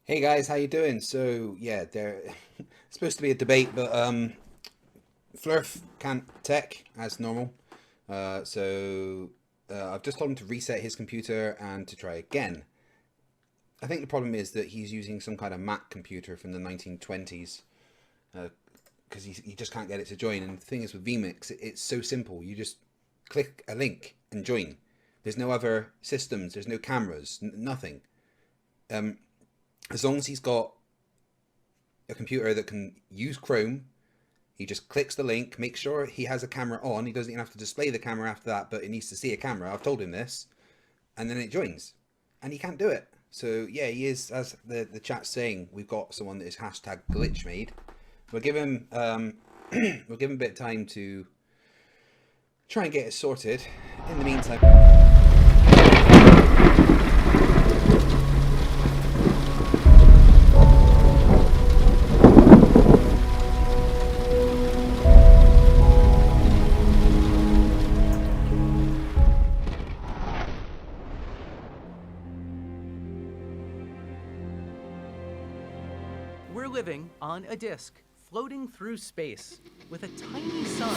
Hey guys, how you doing? So yeah, there supposed to be a debate, but Flerf can't tech as normal. I've just told him to reset his computer and to try again. I think the problem is that he's using some kind of Mac computer from the 1920s because he just can't get it to join. And the thing is with vMix, it's so simple. You just click a link and join. There's no other systems. There's no cameras. Nothing. As long as he's got a computer that can use Chrome, he just clicks the link, makes sure he has a camera on. He doesn't even have to display the camera after that, but it needs to see a camera. I've told him this, and then it joins, and he can't do it. So yeah, he is, as the chat's saying, we've got someone that is hashtag glitch made. We'll give him we'll give him a bit of time to try and get it sorted. In the meantime. We're living on a disk, floating through space, with a tiny sun.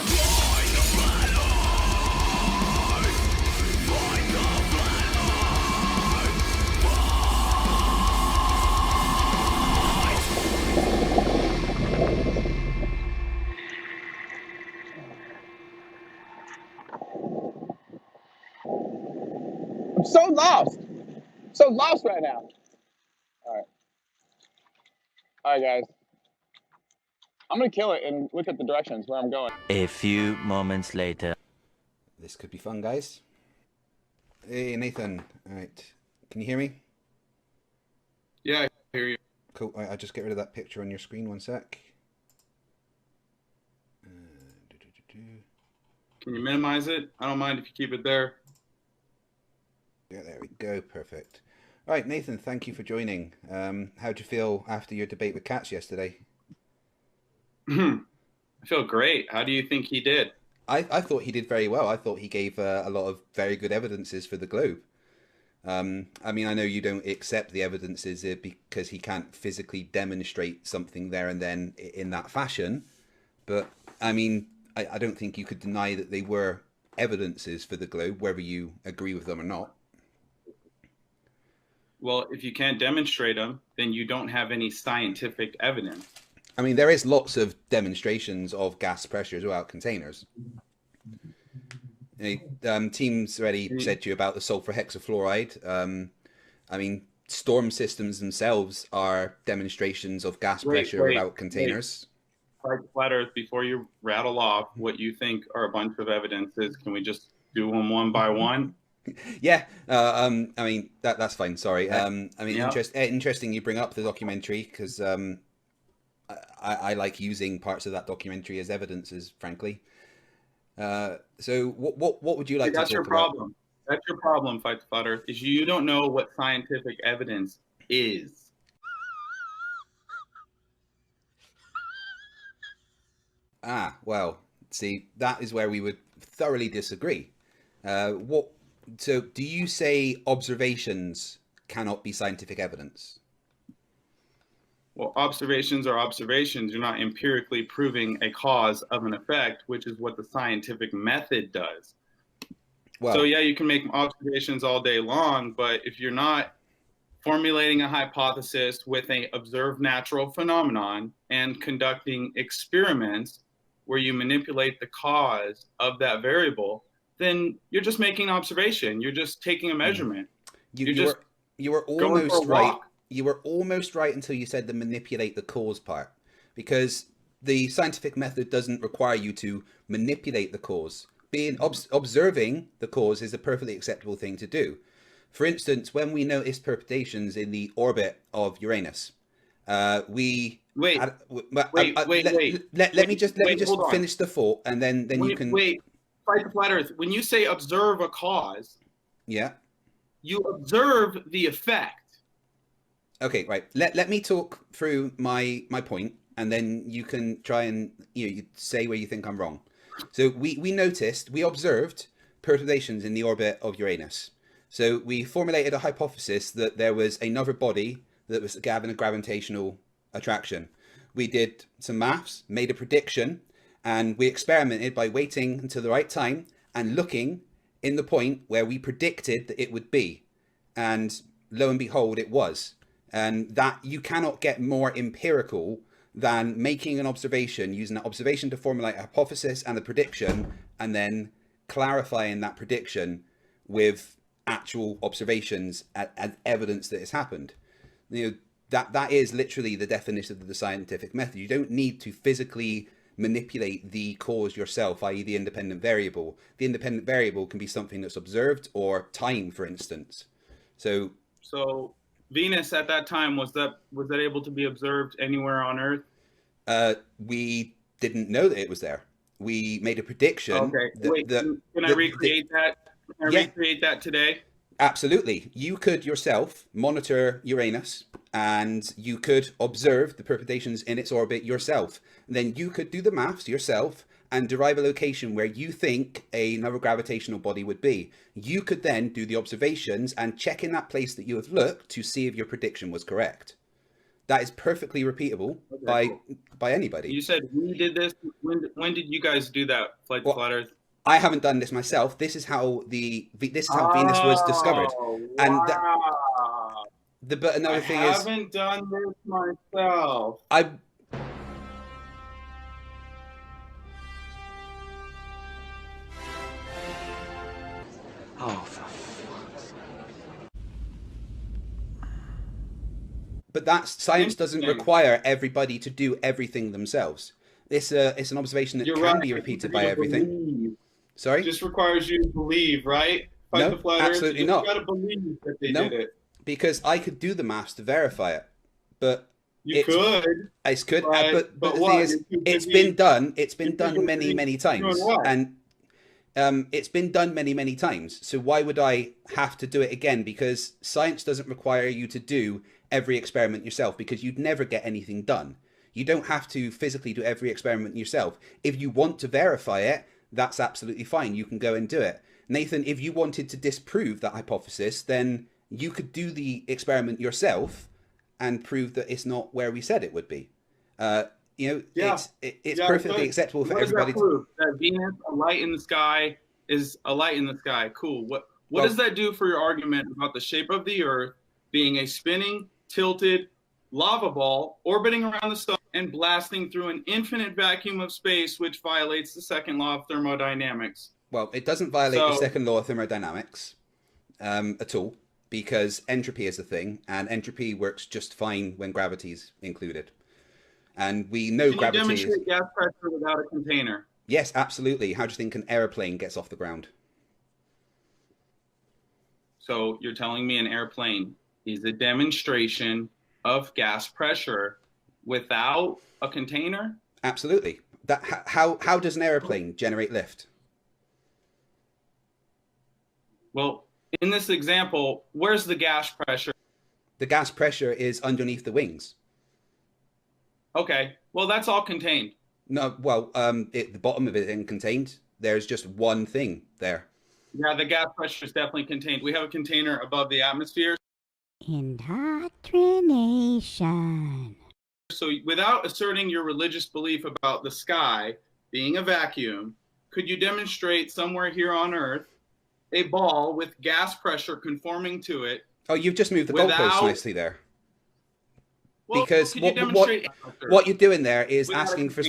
I'm so lost. So lost right now. All right. All right, guys. I'm going to kill it and look at the directions where I'm going. A few moments later. This could be fun, guys. Hey, Nathan. All right. Can you hear me? Yeah, I hear you. Cool. I'll just get rid of that picture on your screen. One sec. Can you minimize it? I don't mind if you keep it there. Yeah, there we go. Perfect. All right, Nathan, thank you for joining. How'd you feel after your debate with Katz yesterday? I feel great. How do you think he did? I thought he did very well. I thought he gave a lot of very good evidences for the globe. I mean, I know you don't accept the evidences because he can't physically demonstrate something there and then in that fashion. But, I mean, I don't think you could deny that they were evidences for the globe, whether you agree with them or not. Well, if you can't demonstrate them, then you don't have any scientific evidence. I mean, there is lots of demonstrations of gas pressures without containers. Teams already said to you about the sulfur hexafluoride. I mean, storm systems themselves are demonstrations of gas pressure without containers. Flat Earth, before you rattle off what you think are a bunch of evidences, can we just do them one by one? Yeah, I mean, that's fine. Sorry. I mean, Yeah. interesting you bring up the documentary because I like using parts of that documentary as evidences, frankly. So what would you like to talk about? That's your problem. That's your problem, Flat Earth, is you don't know what scientific evidence is. Ah, well, see, that is where we would thoroughly disagree. So do you say observations cannot be scientific evidence? Well, observations are observations. You're not empirically proving a cause of an effect, which is what the scientific method does. Well, so yeah, you can make observations all day long, but if you're not formulating a hypothesis with an observed natural phenomenon and conducting experiments where you manipulate the cause of that variable, then you're just making an observation. You're just taking a measurement. You were almost right. You were almost right until you said the manipulate the cause part, because the scientific method doesn't require you to manipulate the cause. Observing the cause is a perfectly acceptable thing to do. For instance, when we notice perturbations in the orbit of Uranus, Let me just finish the thought, and then you can fight the flat Earth. When you say observe a cause, yeah, you observe the effect. Okay, right. Let me talk through my point, and then you can try and you say where you think I'm wrong. So we observed perturbations in the orbit of Uranus. So we formulated a hypothesis that there was another body that was having a gravitational attraction. We did some maths, made a prediction, and we experimented by waiting until the right time and looking in the point where we predicted that it would be. And lo and behold, it was. And that you cannot get more empirical than making an observation, using that observation to formulate a hypothesis and a prediction, and then clarifying that prediction with actual observations and evidence that it's happened. You know, that is literally the definition of the scientific method. You don't need to physically manipulate the cause yourself, i.e. the independent variable. The independent variable can be something that's observed, or time, for instance. So Venus at that time, was that able to be observed anywhere on Earth? We didn't know that it was there. We made a prediction. Okay. Can I recreate that? Can I recreate that today? Absolutely. You could yourself monitor Uranus, and you could observe the perturbations in its orbit yourself. Then you could do the maths yourself and derive a location where you think another gravitational body would be. You could then do the observations and check in that place that you have looked to see if your prediction was correct. That is perfectly repeatable by anybody. You said we did this. When did you guys do that? Flight to Flat Earth? I haven't done this myself. This is how Venus was discovered. And wow. But another thing is, I haven't done this myself. But science doesn't require everybody to do everything themselves. It's an observation that can be repeated by everything. Believe. Sorry? It just requires you to believe, right? No, absolutely not. You got to believe that they did it. Because I could do the maths to verify it. But I could. But the thing is, it's been done. It's been done many times. And it's been done many times. So why would I have to do it again? Because science doesn't require you to do every experiment yourself, because you'd never get anything done. You don't have to physically do every experiment yourself. If you want to verify it, that's absolutely fine. You can go and do it. Nathan, if you wanted to disprove that hypothesis, then you could do the experiment yourself and prove that it's not where we said it would be. It's perfectly acceptable for everybody. That Venus, a light in the sky, is a light in the sky. Cool. What does that do for your argument about the shape of the Earth being a spinning, tilted lava ball orbiting around the sun and blasting through an infinite vacuum of space, which violates the second law of thermodynamics? Well, it doesn't violate the second law of thermodynamics at all, because entropy is a thing, and entropy works just fine when gravity is included. And we know gravity is... Can you demonstrate gas pressure without a container? Yes, absolutely. How do you think an airplane gets off the ground? So you're telling me an airplane is a demonstration of gas pressure without a container? Absolutely. How does an airplane generate lift? Well, in this example, where's the gas pressure? The gas pressure is underneath the wings. Okay, well, that's all contained. No, well, the bottom of it isn't contained. There's just one thing there. Yeah, the gas pressure is definitely contained. We have a container above the atmosphere. Indoctrination. So without asserting your religious belief about the sky being a vacuum, could you demonstrate somewhere here on Earth a ball with gas pressure conforming to it? Oh, you've just moved the goalpost nicely there. Well, because what you're doing there is asking for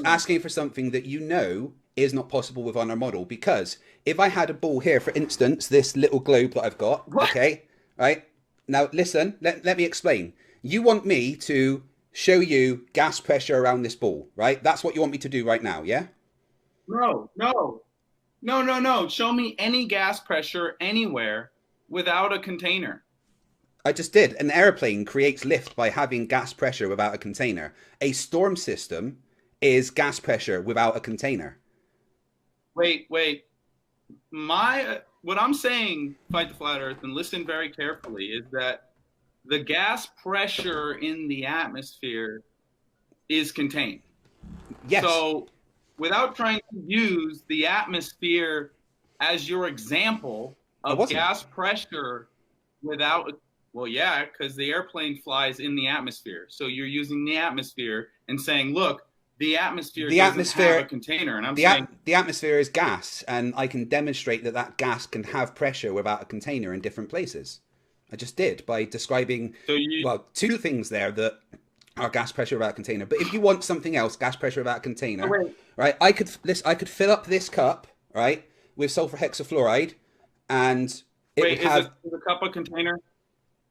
something that you know is not possible within our model. Because if I had a ball here, for instance, this little globe that I've got, okay, right? Now listen, let me explain. You want me to show you gas pressure around this ball, right? That's what you want me to do right now, yeah? No. Show me any gas pressure anywhere without a container. I just did. An airplane creates lift by having gas pressure without a container. A storm system is gas pressure without a container. Wait. What I'm saying, Fight the Flat Earth, and listen very carefully, is that the gas pressure in the atmosphere is contained. Yes. So without trying to use the atmosphere as your example of gas pressure without Well, yeah, because the airplane flies in the atmosphere. So you're using the atmosphere and saying, look, the atmosphere doesn't have a container. And I'm saying the atmosphere is gas, and I can demonstrate that that gas can have pressure without a container in different places. I just did by describing, well, two things there that are gas pressure without a container. But if you want something else, gas pressure without a container, right? I could fill up this cup, right, with sulfur hexafluoride, and it would have... Is a cup a container?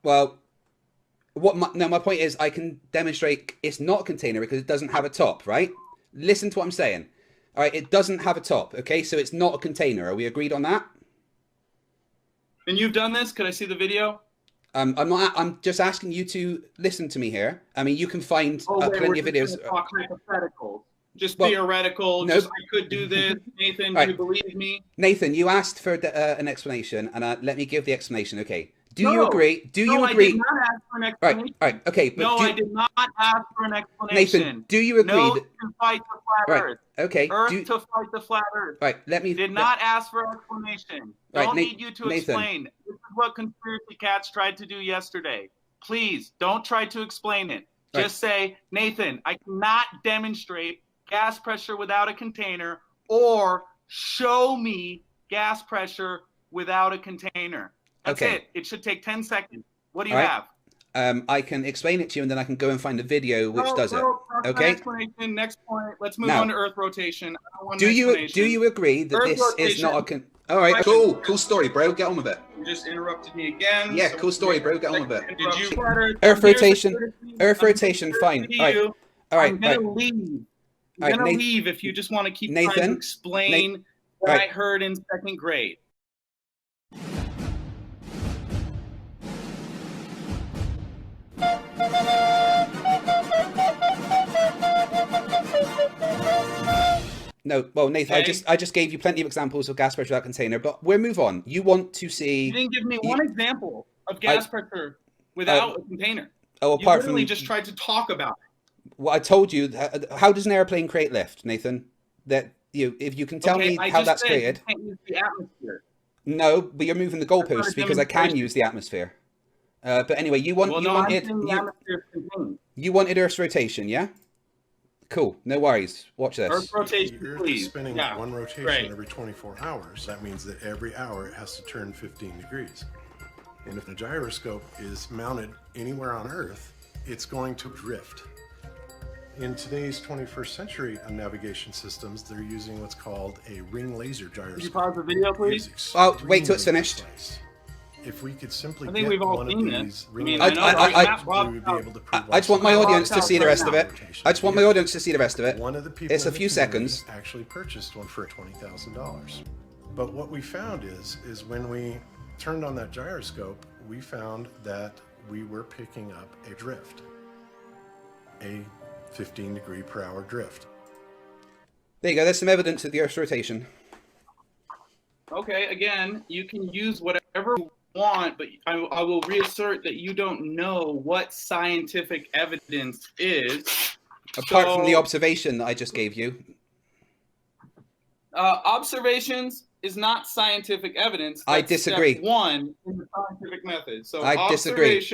Well, my point is I can demonstrate it's not a container because it doesn't have a top, right? Listen to what I'm saying. All right, it doesn't have a top, okay? So it's not a container. Are we agreed on that? And you've done this? Could I see the video? I'm just asking you to listen to me here. I mean, you can find plenty of videos. Talk hypotheticals. Just theoretical. No. Just I could do this. Nathan, do you believe me? Nathan, you asked for an explanation, and let me give the explanation. Okay. Do you agree? Do you agree? I did not ask for an explanation. Right. Okay. But I did not ask for an explanation. Nathan, do you agree? No, to fight the flat Earth. Okay. Earth to fight the flat Earth. Right. Let me. Did not ask for explanation. Don't need you to explain. This is what conspiracy cats tried to do yesterday. Please don't try to explain it. Just say, Nathan, I cannot demonstrate gas pressure without a container, or show me gas pressure without a container. That's it. It should take 10 seconds. What do you have? I can explain it to you, and then I can go and find a video which does it. Okay. Explanation. Next point. Let's move on to Earth rotation. Do you agree that this is not a All right. Cool story, bro. Get on with it. You just interrupted me again. Yeah, cool story, bro. Get on with it. Did you? Earth rotation. Fine. All right. I'm gonna leave. I'm gonna leave if you just want to keep trying to explain what I heard in second grade. No, well, Nathan, I just gave you plenty of examples of gas pressure without container, but we'll move on. You want to see? You didn't give me one example of gas pressure without a container. Oh, apart from just tried to talk about it. Well, I told you. How does an airplane create lift, Nathan? That if you can tell me how that's created. You can't use the atmosphere. No, but you're moving the goalposts because I can use the atmosphere. But anyway, you wanted Earth's rotation, yeah? Cool, no worries. Watch this. Earth rotation, the Earth is spinning one rotation every 24 hours. That means that every hour it has to turn 15 degrees. And if the gyroscope is mounted anywhere on Earth, it's going to drift. In today's 21st century navigation systems, they're using what's called a ring laser gyroscope. Could you pause the video, please? Oh, wait till it's finished. If we could simply I think we've all seen this. I just want my audience to see the rest of it. I just want my audience to see the rest of it. One of the people it's a few seconds. Actually purchased one for $20,000. But what we found is when we turned on that gyroscope, we found that we were picking up a drift, a 15 degree per hour drift. There you go. There's some evidence of the Earth's rotation. Okay, again, you can use whatever you want, but I will reassert that you don't know what scientific evidence is. Apart from the observation that I just gave you. Observations is not scientific evidence. That's I disagree. Step one in the scientific method. So I disagree.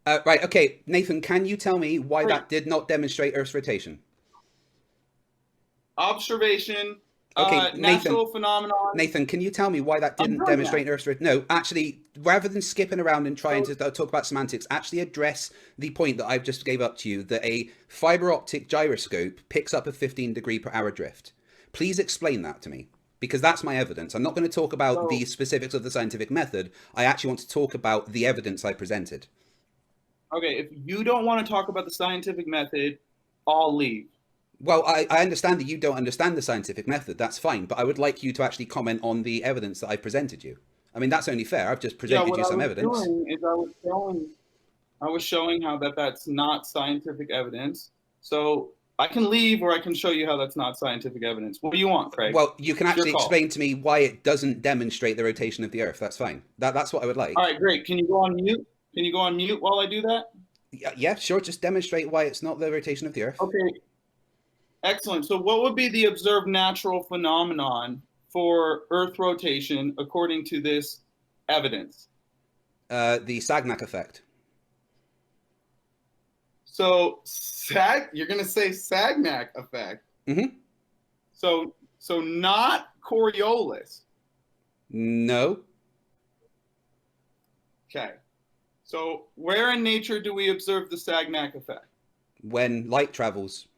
Right, okay. Nathan, can you tell me why that did not demonstrate Earth's rotation? Observation. Okay, natural phenomenon. Nathan, can you tell me why that didn't demonstrate Earth's rotation? No, actually, rather than skipping around and trying to talk about semantics, actually address the point that I've just gave up to you, that a fiber optic gyroscope picks up a 15 degree per hour drift. Please explain that to me, because that's my evidence. I'm not going to talk about the specifics of the scientific method. I actually want to talk about the evidence I presented. Okay, if you don't want to talk about the scientific method, I'll leave. Well, I understand that you don't understand the scientific method. That's fine. But I would like you to actually comment on the evidence that I presented you. I mean, that's only fair. I've just presented you some evidence. I was showing how that's not scientific evidence. So I can leave, or I can show you how that's not scientific evidence. What do you want, Craig? Well, you can actually explain to me why it doesn't demonstrate the rotation of the Earth. That's fine. That's what I would like. All right, great. Can you go on mute? Can you go on mute while I do that? Yeah, sure. Just demonstrate why it's not the rotation of the Earth. Okay. Excellent. So what would be the observed natural phenomenon for Earth rotation according to this evidence? The Sagnac effect. So you're going to say Sagnac effect. Mm-hmm. So not Coriolis. No. Okay. So where in nature do we observe the Sagnac effect? When light travels.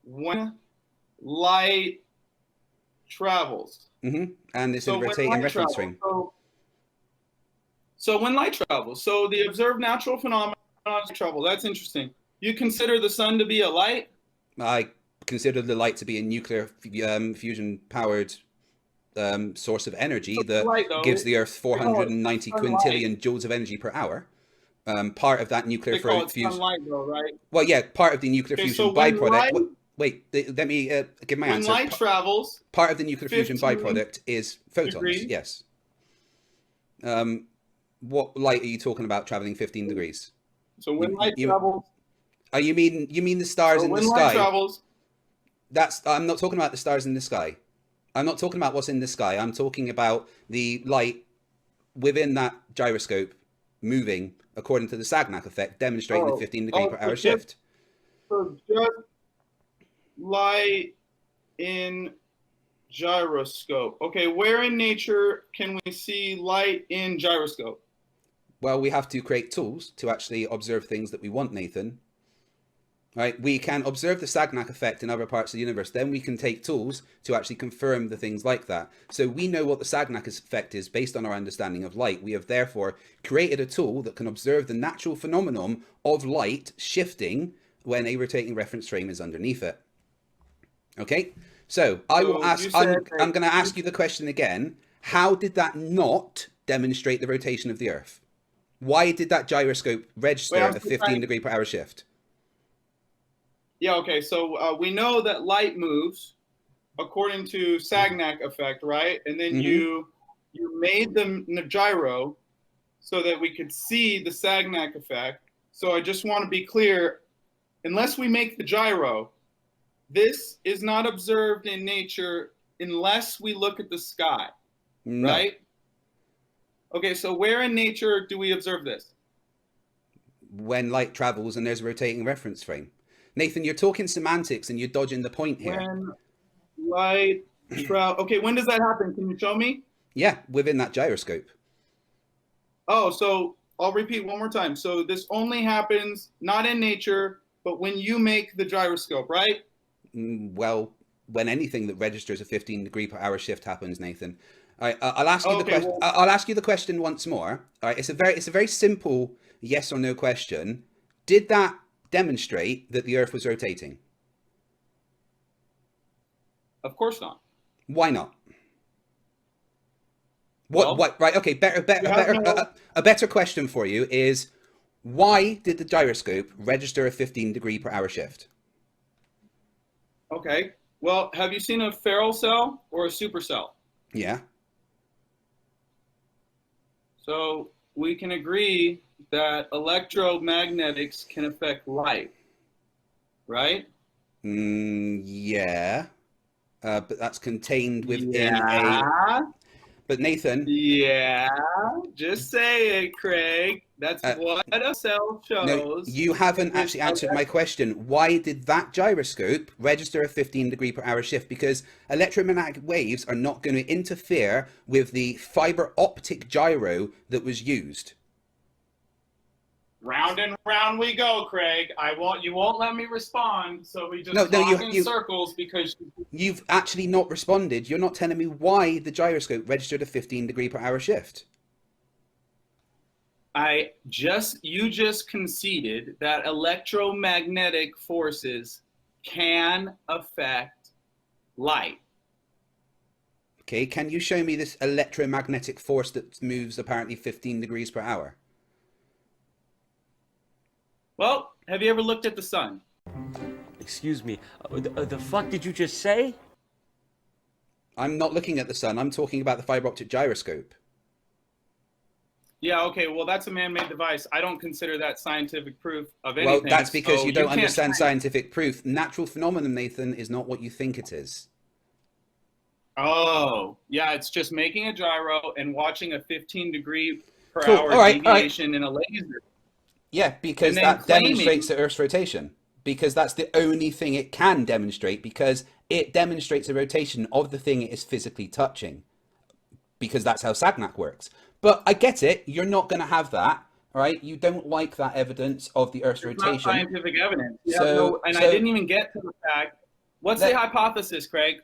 When light travels. Mm-hmm. And it's in rotating reference frame. So when light travels, so the observed natural phenomenon of travel, that's interesting. You consider the sun to be a light? I consider the light to be a nuclear fusion powered source of energy that gives the Earth 490 quintillion joules of energy per hour. Part of that nuclear fusion. Sunlight, though, right? Well, yeah, part of the nuclear fusion byproduct. Wait, let me give my answer. When light travels, part of the nuclear fusion byproduct is photons. degrees. Yes. What light are you talking about traveling 15 degrees? So when light travels. Oh, you mean the stars in the sky? When light travels. I'm not talking about the stars in the sky. I'm not talking about what's in the sky. I'm talking about the light within that gyroscope moving according to the Sagnac effect, demonstrating the 15 degree per hour shift. So just light in gyroscope. Okay, where in nature can we see light in gyroscope? Well, we have to create tools to actually observe things that we want, Nathan. Right? We can observe the Sagnac effect in other parts of the universe. Then we can take tools to actually confirm the things like that. So we know what the Sagnac effect is based on our understanding of light. We have therefore created a tool that can observe the natural phenomenon of light shifting when a rotating reference frame is underneath it. Okay? So I will ask, I'm going to ask you the question again. How did that not demonstrate the rotation of the Earth? Why did that gyroscope register a 15 degree per hour shift? Yeah, okay, so we know that light moves according to Sagnac effect, right? And then you made the gyro so that we could see the Sagnac effect. So I just want to be clear, unless we make the gyro, this is not observed in nature unless we look at the sky, right? Okay, so where in nature do we observe this? When light travels and there's a rotating reference frame. Nathan, you're talking semantics and you're dodging the point here. When light travels. Okay, when does that happen? Can you show me? Yeah, within that gyroscope. Oh, so I'll repeat one more time. So this only happens not in nature, but when you make the gyroscope, right? Well, when anything that registers a 15 degree per hour shift happens, Nathan. All right, I'll ask you the question. Well, I'll ask you the question once more. All right, it's a very simple yes or no question. Did that demonstrate that the Earth was rotating? Of course not. Why not? What? Right. Okay. A better question for you is, why did the gyroscope register a 15 degree per hour shift? Okay. Well, have you seen a ferrule cell or a supercell? Yeah. So we can agree that electromagnetics can affect light, right? Yeah. But that's contained within a... But Nathan... Yeah, just say it, Craig. That's what a cell shows. No, you haven't actually answered my question. Why did that gyroscope register a 15 degree per hour shift? Because electromagnetic waves are not going to interfere with the fiber optic gyro that was used. Round and round we go, Craig. You won't let me respond, so we just talk in circles because... You've actually not responded. You're not telling me why the gyroscope registered a 15 degree per hour shift. You just conceded that electromagnetic forces can affect light. Okay, can you show me this electromagnetic force that moves apparently 15 degrees per hour? Well, have you ever looked at the sun? Excuse me, the fuck did you just say? I'm not looking at the sun. I'm talking about the fiber optic gyroscope. Yeah, okay, well, that's a man-made device. I don't consider that scientific proof of anything. Well, that's because you don't understand scientific proof. Natural phenomenon, Nathan, is not what you think it is. Oh, yeah, it's just making a gyro and watching a 15 degree per Cool. hour All right, deviation in a laser. Yeah, because And then that claiming- demonstrates the Earth's rotation. Because that's the only thing it can demonstrate, because it demonstrates a rotation of the thing it is physically touching. Because that's how Sagnac works. But I get it, you're not going to have that, right? You don't like that evidence of the Earth's It's rotation. not scientific evidence. I So didn't even get to the fact. What's the hypothesis, Craig?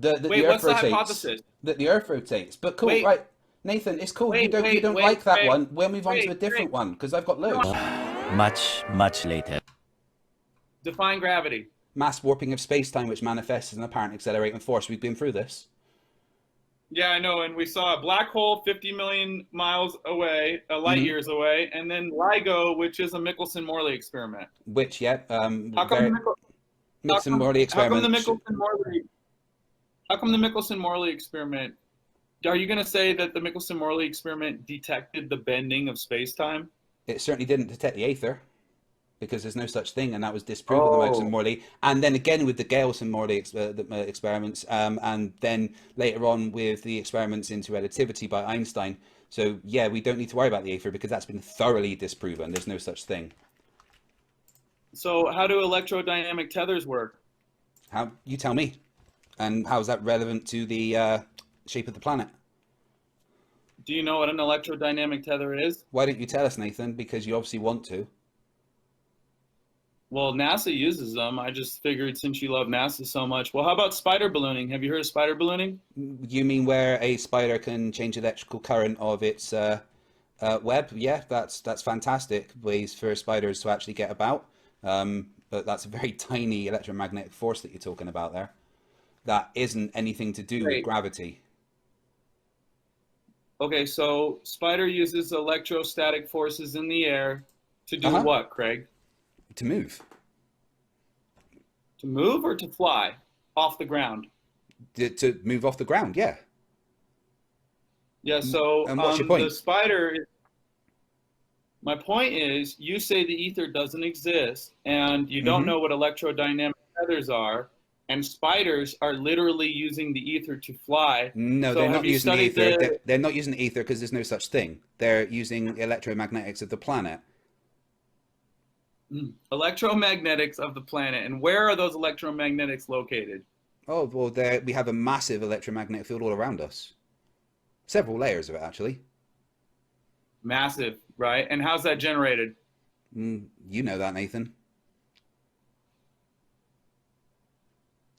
Wait, the Earth rotates. The hypothesis? That the Earth rotates. But cool, Wait. right? Nathan, it's cool. You don't like that Craig. one. We'll move on to a different one, because I've got loads. Much later. Define gravity. Mass warping of space-time, which manifests as an apparent accelerating force. We've been through this. Yeah, I know, and we saw a black hole 50 million miles away, light years away, and then LIGO, which is a Michelson-Morley experiment. Which, yeah, How come Michelson-Morley experiment. How come the Michelson-Morley experiment? Are you going to say that the Michelson-Morley experiment detected the bending of space-time? It certainly didn't detect the aether, because there's no such thing, and that was disproven with Michelson-Morley. And then again with the Galeson-Morley experiments, and then later on with the experiments into relativity by Einstein. So yeah, we don't need to worry about the aether, because that's been thoroughly disproven. There's no such thing. So how do electrodynamic tethers work? How, you tell me. And how is that relevant to the shape of the planet? Do you know what an electrodynamic tether is? Why don't you tell us, Nathan? Because you obviously want to. Well, NASA uses them. I just figured since you love NASA so much. Well, how about spider ballooning? Have you heard of spider ballooning? You mean where a spider can change electrical current of its web? Yeah, that's fantastic ways for spiders to actually get about. But that's a very tiny electromagnetic force that you're talking about there. That isn't anything to do with gravity. Okay, so spider uses electrostatic forces in the air to do what, Craig? To move. To move or to fly off the ground? To move off the ground, yeah. Yeah, so and what's your point? The spider, my point is, you say the ether doesn't exist, and you don't know what electrodynamic tethers are, and spiders are literally using the ether to fly. No, so they're not using the ether. They're not using the ether because there's no such thing. They're using electromagnetics of the planet. Electromagnetics of the planet. And where are those electromagnetics located? Oh, well, we have a massive electromagnetic field all around us. Several layers of it, actually. Massive, right? And how's that generated? You know that, Nathan.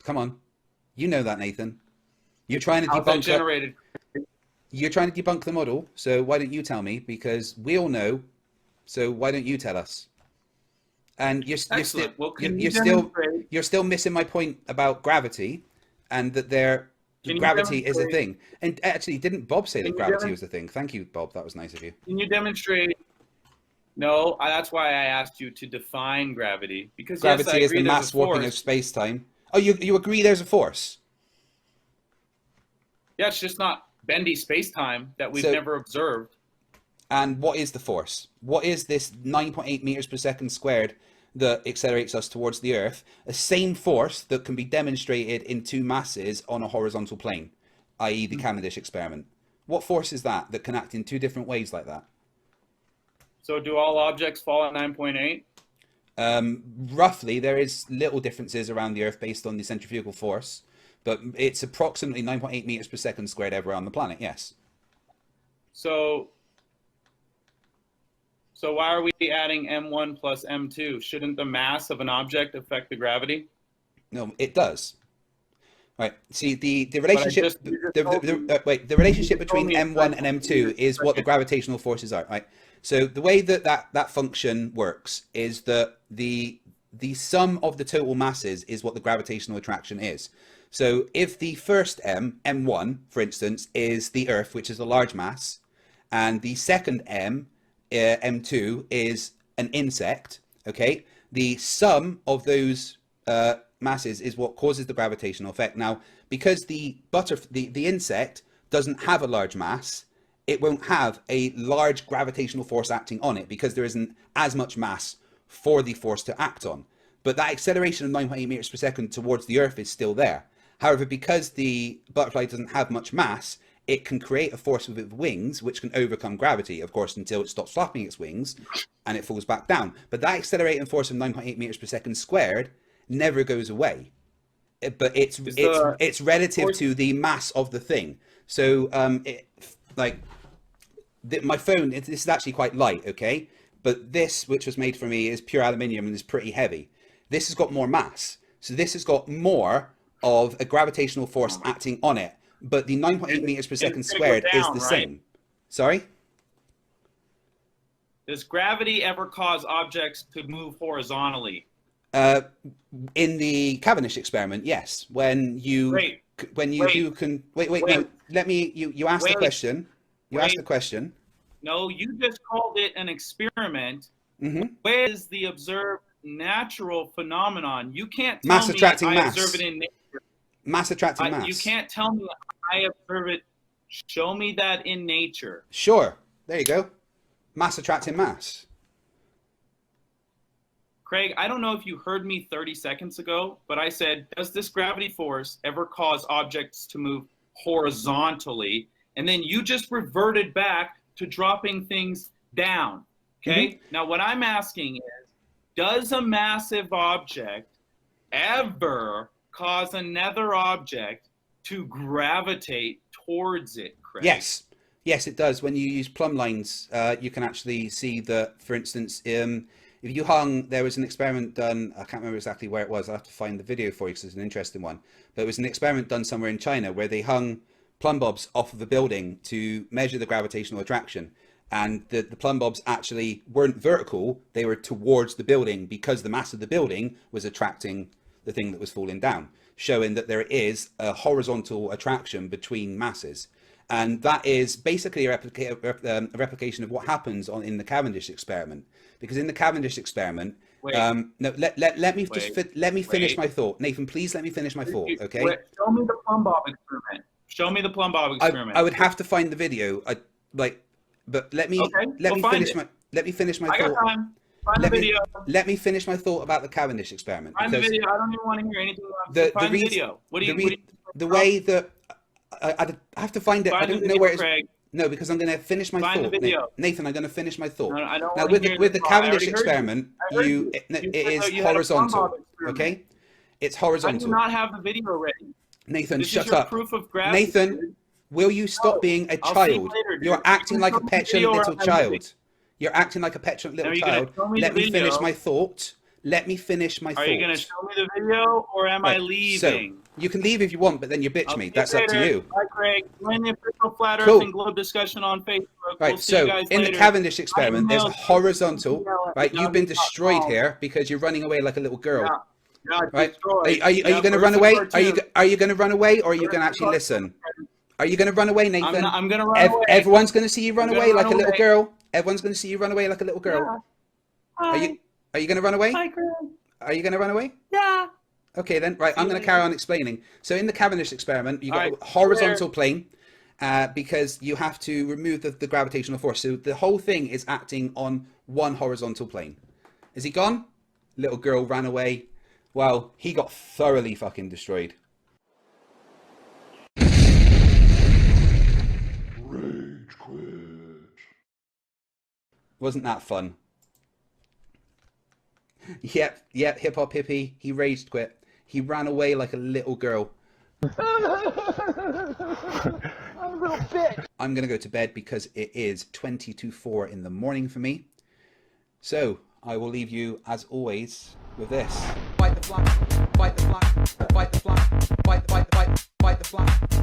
Come on. You know that, Nathan. You're trying to debunk generated? You're trying to debunk the model, so why don't you tell me? Because we all know, so why don't you tell us? And you're still missing my point about gravity, and that gravity is a thing. And actually, didn't Bob say that gravity was a thing? Thank you, Bob. That was nice of you. Can you demonstrate? No, that's why I asked you to define gravity. Because gravity is the mass warping of space-time. Oh, you agree there's a force? Yeah, it's just not bendy space-time that we've never observed. And what is the force? What is this 9.8 meters per second squared that accelerates us towards the Earth? A same force that can be demonstrated in two masses on a horizontal plane, i.e. the Cavendish experiment. What force is that can act in two different ways like that? So do all objects fall at 9.8? Roughly, there is little differences around the Earth based on the centrifugal force, but it's approximately 9.8 meters per second squared everywhere on the planet, yes. So why are we adding M1 plus M2? Shouldn't the mass of an object affect the gravity? No, it does. Right. See, the relationship the relationship between M1 and M2 is what the gravitational forces are, right? So the way that function works is that the sum of the total masses is what the gravitational attraction is. So if the first M1, for instance, is the Earth, which is a large mass, and the second M2 is an insect, okay? The sum of those masses is what causes the gravitational effect. Now, because the insect doesn't have a large mass, it won't have a large gravitational force acting on it because there isn't as much mass for the force to act on. But that acceleration of 9.8 meters per second towards the Earth is still there. However, because the butterfly doesn't have much mass, it can create a force with its wings, which can overcome gravity, of course, until it stops flapping its wings and it falls back down. But that accelerating force of 9.8 meters per second squared never goes away. But it's relative to the mass of the thing. So my phone, this is actually quite light, okay? But this, which was made for me, is pure aluminium and is pretty heavy. This has got more mass. So this has got more of a gravitational force acting on it. But the 9.8 meters per second squared is the same. Sorry? Does gravity ever cause objects to move horizontally? In the Cavendish experiment, yes. When you no, let me, you asked the question. You asked the question. No, you just called it an experiment. Where is the observed natural phenomenon? You can't tell mass me attracting I mass. observe it in nature. Mass attracting mass. You can't tell me I observe it. Show me that in nature. Sure. There you go. Mass attracting mass. Craig, I don't know if you heard me 30 seconds ago, but I said, does this gravity force ever cause objects to move horizontally? And then you just reverted back to dropping things down. Okay? Now, what I'm asking is, does a massive object ever cause another object to gravitate towards it, Craig? Yes. Yes, it does. When you use plumb lines, you can actually see that, for instance, if you hung, there was an experiment done, I can't remember exactly where it was, I'll have to find the video for you because it's an interesting one, but it was an experiment done somewhere in China where they hung plumb bobs off of a building to measure the gravitational attraction, and the plumb bobs actually weren't vertical, they were towards the building because the mass of the building was attracting the thing that was falling down, showing that there is a horizontal attraction between masses. And that is basically a replication of what happens in the Cavendish experiment. Because in the Cavendish experiment, no, let me finish my thought. Nathan, please let me finish my thought, okay? Show me the plumb bob experiment. Show me the plumb bob experiment. I would have to find the video. But let me finish my I thought. got time. Find the video. Let me finish my thought about the Cavendish experiment. Find the video. I don't even want to hear anything about find the video. What do you the way that I have to find it. I don't know where it's. Craig. No, because I'm going to finish my Find thought. the video. Nathan, I'm going to finish my thought. No, I don't now, want to hear with the Cavendish I experiment, it is horizontal. Okay, it's horizontal. I do not have the video ready. Nathan, this shut is your up. Proof of gravity. Nathan, will you stop being a child? You're acting like a petulant little child. You're acting like a petulant little child. Let me finish my thought. Let me finish my thought. Are you going to show me the video, or am I leaving? So, you can leave if you want, but then you bitch me. That's up to you. Bye, Craig. Join the official Flat Earth and Globe discussion on Facebook. Right, so in the Cavendish experiment, there's a horizontal. Right, you've been destroyed here because you're running away like a little girl. Right? Are you going to run away? Are you going to run away, or are you going to actually listen? Are you going to run away, Nathan? I'm going to run away. Everyone's going to see you run away like a little girl. Everyone's going to see you run away like a little girl. Are you going to run away? Hi, Craig. Are you going to run away? Yeah. Okay, then. Right, I'm going to carry on explaining. So in the Cavendish experiment, you've got a horizontal plane because you have to remove the gravitational force. So the whole thing is acting on one horizontal plane. Is he gone? Little girl ran away. Well, he got thoroughly fucking destroyed. Rage quit. Wasn't that fun? Yep, hip hop hippie. He rage quit. He ran away like a little girl. I'm a little bitch. I'm gonna go to bed because it is 4 in the morning for me. So I will leave you as always with this. Fight the fly, fight the fly, fight the fly, fight the fly.